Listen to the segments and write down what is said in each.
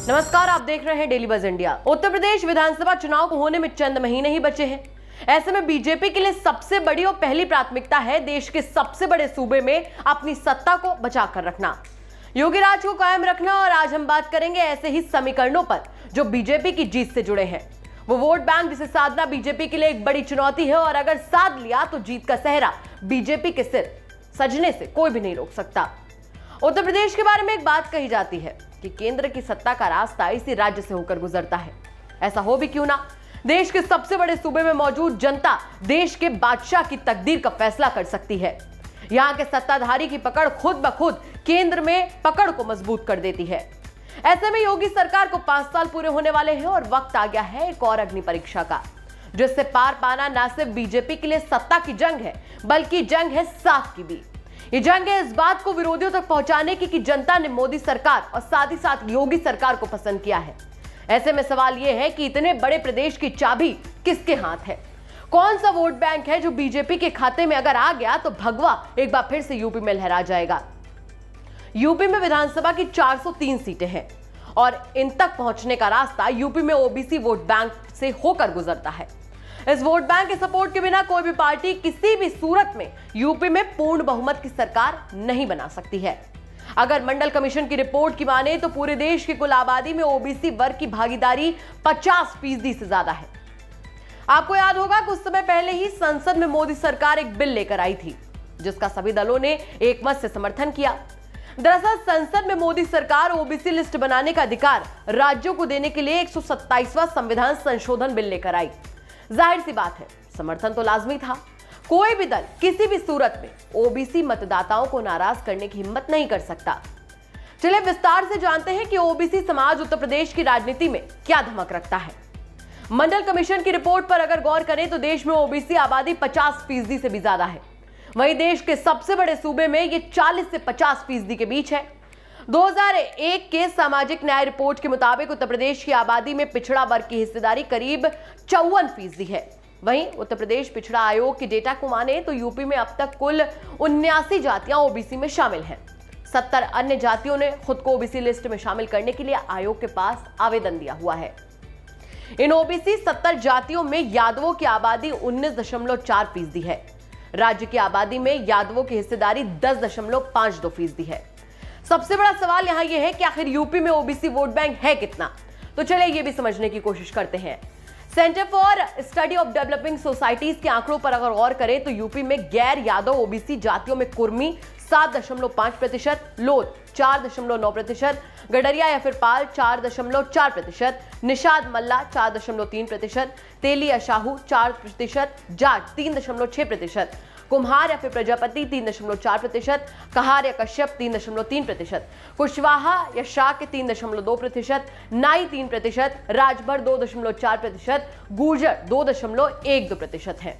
नमस्कार, आप देख रहे हैं डेली बज इंडिया। उत्तर प्रदेश विधानसभा चुनाव को होने में चंद महीने ही बचे हैं। ऐसे में बीजेपी के लिए सबसे बड़ी और पहली प्राथमिकता है देश के सबसे बड़े सूबे में अपनी सत्ता को बचा कर रखना, योगी राज को कायम रखना। और आज हम बात करेंगे ऐसे ही समीकरणों पर जो बीजेपी की जीत से जुड़े हैं। वो वोट बैंक जिसे साधना बीजेपी के लिए एक बड़ी चुनौती है, और अगर साध लिया तो जीत का सेहरा बीजेपी के सिर सजने से कोई भी नहीं रोक सकता। उत्तर प्रदेश के बारे में एक बात कही जाती है कि केंद्र की सत्ता का रास्ता इसी राज्य से होकर गुजरता है। ऐसा हो भी क्यों ना, देश के सबसे बड़े सूबे में मौजूद जनता देश के बादशाह की तकदीर का फैसला कर सकती है। यहां के सत्ताधारी की पकड़ खुद ब खुद केंद्र में पकड़ को मजबूत कर देती है। ऐसे में योगी सरकार को 5 साल पूरे होने वाले हैं और वक्त आ गया है एक और अग्नि परीक्षा का, जिससे पार पाना न सिर्फ बीजेपी के लिए सत्ता की जंग है, बल्कि जंग है साख की भी। ये जंग है इस बात को विरोधियों तक पहुंचाने की कि जनता ने मोदी सरकार और साथ ही साथ योगी सरकार को पसंद किया है। ऐसे में सवाल यह है कि इतने बड़े प्रदेश की चाबी किसके हाथ है? कौन सा वोट बैंक है जो बीजेपी के खाते में अगर आ गया तो भगवा एक बार फिर से यूपी में लहरा जाएगा। यूपी में विधानसभा की 403 सीटें हैं और इन तक पहुंचने का रास्ता यूपी में ओबीसी वोट बैंक से होकर गुजरता है। इस वोट बैंक के सपोर्ट के बिना कोई भी पार्टी किसी भी सूरत में यूपी में पूर्ण बहुमत की सरकार नहीं बना सकती है। अगर मंडल कमीशन की रिपोर्ट की माने तो पूरे देश की कुल आबादी में ओबीसी वर्ग की भागीदारी 50% से ज्यादा है। आपको याद होगा कुछ समय पहले ही संसद में मोदी सरकार एक बिल लेकर आई थी, जिसका सभी दलों ने एकमत से समर्थन किया। दरअसल संसद में मोदी सरकार ओबीसी लिस्ट बनाने का अधिकार राज्यों को देने के लिए 127वां संविधान संशोधन बिल लेकर आई। जाहिर सी बात है, समर्थन तो लाजमी था। कोई भी दल किसी भी सूरत में ओबीसी मतदाताओं को नाराज करने की हिम्मत नहीं कर सकता। चलिए विस्तार से जानते हैं कि ओबीसी समाज उत्तर प्रदेश की राजनीति में क्या धमक रखता है। मंडल कमीशन की रिपोर्ट पर अगर गौर करें तो देश में ओबीसी आबादी 50% से भी ज्यादा है। वहीं देश के सबसे बड़े सूबे में ये 40 से 50% के बीच है। 2001 के सामाजिक न्याय रिपोर्ट के मुताबिक उत्तर प्रदेश की आबादी में पिछड़ा वर्ग की हिस्सेदारी करीब 54% है। वहीं उत्तर प्रदेश पिछड़ा आयोग के डेटा को माने तो यूपी में अब तक कुल 79 जातियां ओबीसी में शामिल हैं। 70 अन्य जातियों ने खुद को ओबीसी लिस्ट में शामिल करने के लिए आयोग के पास आवेदन दिया हुआ है। इन ओबीसी 70 जातियों में यादवों की आबादी 19.4% है। राज्य की आबादी में यादवों की हिस्सेदारी 10.52% है। सबसे बड़ा सवाल यहां यह है कि आखिर यूपी में ओबीसी वोट बैंक है कितना? तो चलिए यह भी समझने की कोशिश करते हैं। Centre for study of developing societies के आंकड़ों पर अगर गौर करें तो यूपी में गैर यादव ओबीसी जातियों में कुर्मी 7.5%, लोध 4.9%, गडरिया या फिर पाल 4.4%, निषाद मल्ला 4.3%, तेलिया शाहू 4%, जाट 3.6%, कुम्हार या फिर प्रजापति 3.4%, कहार या कश्यप 3.3%, कुशवाहा या शाक्य 3.2%, नाई 3%, राजभर 2.4%, गुर्जर 2.12% है।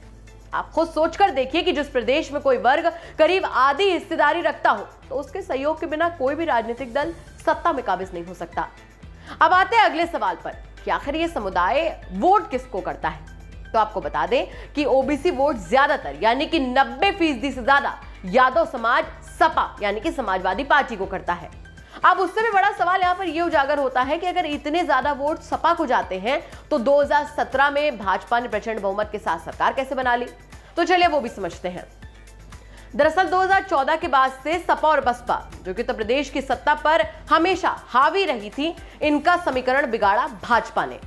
आप खुद सोचकर देखिए कि जिस प्रदेश में कोई वर्ग करीब आधी हिस्सेदारी रखता हो तो उसके सहयोग के बिना कोई भी राजनीतिक दल सत्ता में काबिज नहीं हो सकता। अब आते हैं अगले सवाल पर कि आखिर ये समुदाय वोट किसको करता है। तो आपको बता दें कि ओबीसी वोट ज्यादातर यानी कि 90% से ज्यादा यादव समाज सपा यानी कि समाजवादी पार्टी को करता है। अब उससे भी बड़ा सवाल यहां पर यह उजागर होता है कि अगर इतने ज्यादा वोट सपा को जाते हैं तो 2017 में भाजपा ने प्रचंड बहुमत के साथ सरकार कैसे बना ली? तो चलिए वो भी समझते हैं। दरअसल 2014 के बाद से सपा और बसपा, जो कि उत्तर प्रदेश की सत्ता पर हमेशा हावी रही थी, इनका समीकरण बिगाड़ा भाजपा ने।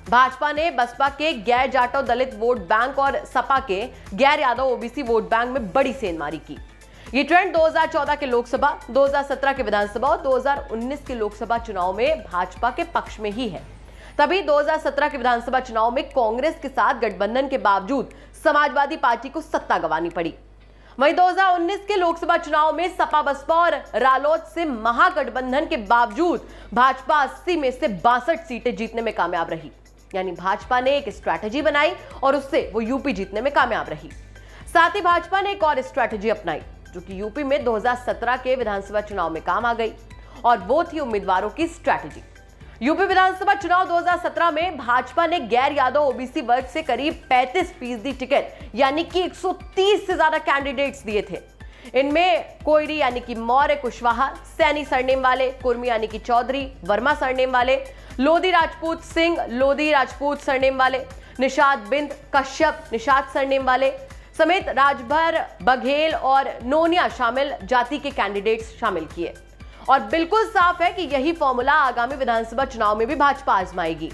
भाजपा ने बसपा के गैर जाटव दलित वोट बैंक और सपा के गैर यादव ओबीसी वोट बैंक में बड़ी सेंधमारी की। ये ट्रेंड 2014 के लोकसभा, 2017 के विधानसभा और 2019 के लोकसभा चुनाव में भाजपा के पक्ष में ही है। तभी 2017 के विधानसभा चुनाव में कांग्रेस के साथ गठबंधन के बावजूद समाजवादी पार्टी को सत्ता गंवानी पड़ी। वहीं 2019 के लोकसभा चुनाव में सपा बसपा और रालोद से महागठबंधन के बावजूद भाजपा 80 में से 62 सीटें जीतने में कामयाब रही। यानी भाजपा ने एक स्ट्रैटेजी बनाई और उससे वो यूपी जीतने में कामयाब रही। साथ ही भाजपा ने एक और स्ट्रैटेजी अपनाई जो कि यूपी में 2017 के विधानसभा चुनाव में काम आ गई, और वो थी उम्मीदवारों की स्ट्रैटेजी। यूपी विधानसभा चुनाव 2017 में भाजपा ने गैर यादव ओबीसी वर्ग से करीब 35% टिकट यानी कि 130 से ज्यादा कैंडिडेट्स दिए थे। इनमें कोयरी यानी कि मौर्य कुशवाहा, सैनी सरनेम वाले, कुर्मी यानी कि चौधरी, वर्मा सरनेम वाले, लोधी राजपूत सिंह, लोधी राजपूत सरनेम वाले, निषाद बिंद, कश्यप निषाद सरनेम वाले समेत राजभर, बघेल और नोनिया शामिल जाति के कैंडिडेट्स शामिल किए। और बिल्कुल साफ है कि यही फॉर्मूला आगामी विधानसभा चुनाव में भी भाजपा आजमाएगी।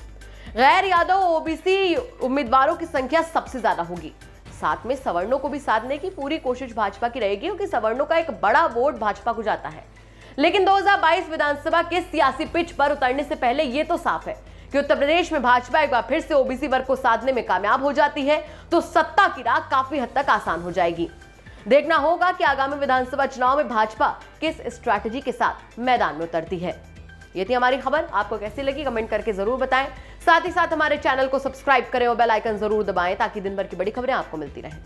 गैर यादव ओबीसी उम्मीदवारों की संख्या सबसे ज्यादा होगी। साथ में सवर्णों को भी साधने की पूरी कोशिश भाजपा की रहेगी, क्योंकि सवर्णों का एक बड़ा वोट भाजपा को जाता है। लेकिन 2022 विधानसभा के सियासी पिच पर उतरने से पहले यह तो साफ है कि उत्तर प्रदेश में भाजपा एक बार फिर से ओबीसी वर्ग को साधने में कामयाब हो जाती है तो सत्ता की राह काफी हद तक आसान हो जाएगी। देखना होगा कि आगामी विधानसभा चुनाव में भाजपा किस स्ट्रैटेजी के साथ मैदान में उतरती है। ये थी हमारी खबर, आपको कैसी लगी कमेंट करके जरूर बताएं। साथ ही साथ हमारे चैनल को सब्सक्राइब करें और बेल आइकन जरूर दबाएं ताकि दिन भर की बड़ी खबरें आपको मिलती रहें।